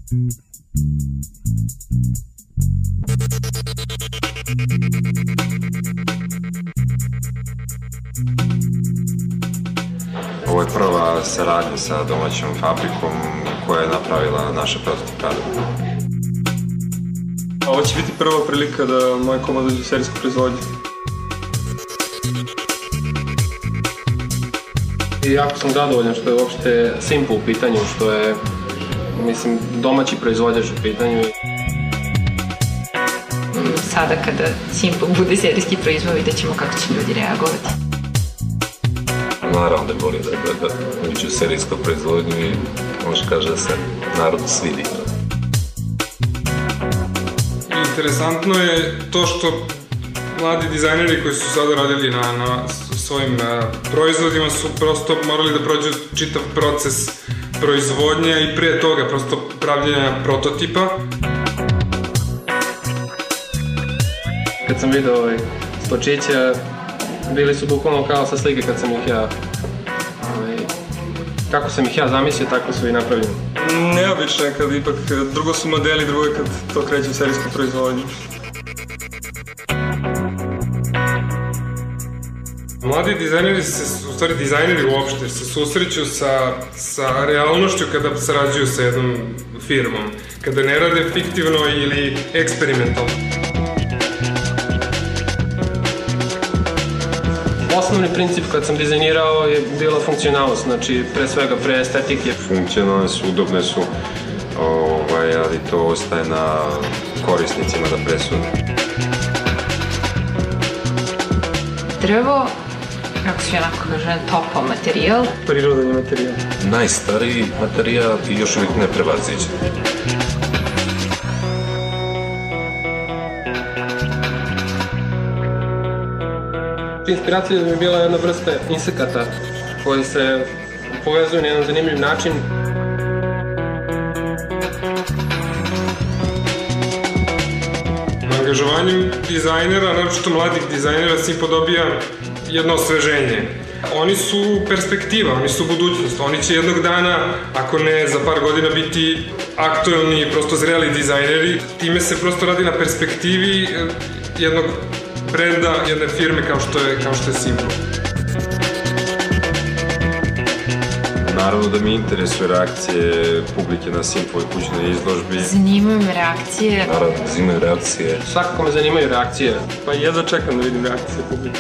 Ovo je prva saradnja sa domaćom fabrikom koja je napravila naše prototip radove. Ovo će biti prva prilika da moja komada dođe u serijsku proizvodnju. I jako sam zadovoljan što je uopšte Simple u pitanju, što je, mislim, domaći proizvođač u pitanju. Sada kada Simple bude serijski proizvod, vidjet ćemo kako će ljudi reagovati. Naravno da je bolje da uđe u serijsku proizvodnju i može kaže da se narodu svidi. Interesantno je to što mladi dizajneri koji su sada radili na svojim proizvodima su prosto morali da prođu čitav proces proizvodnje i pre toga prosto pravljenja prototipa. Kad sam vidio stočiće, bili su bukvalno kao sa slike kad sam ih ja... Kako sam ih ja zamislio, tako su i napravljeni. Neobično je kad ipak drugo su modeli, drugo je kad to kreće u serijsku proizvodnju. Mladi dizajneri, u stvari dizajneri uopšte, se susreću sa realnošću kada sarađuju sa jednom firmom, kada ne rade fiktivno ili eksperimentalno. Osnovni princip kad sam dizajnirao je bila funkcionalnost, znači pre svega pre estetike. Funkcionalne su, udobne su, ali to ostaje na korisnicima da presude. Drvo, kako se onako kaže, topao materijal. Prirodan je materijal. Najstariji materijal i još uvijek ne prevaziđen. Inspiracija mi je bila jedna vrsta insekata koji se povezuju na jedan zanimljiv način. Angažovanjem dizajnera, naročito mladih dizajnera, Simple dobija jedno osveženje. Oni su perspektiva, oni su budućnost, oni će jednog dana, ako ne za par godina, biti aktuelni, prosto zreli dizajneri. Time se prosto radi na perspektivi jednog brenda, jedne firme kao što je Simple. Naravno da mi interesuje reakcije publike na Simple i kućnoj izložbi. Zanimaju me reakcije. Naravno, zanimaju reakcije. Svakako me zanimaju reakcije. Pa jedva čekam da vidim reakcije publike.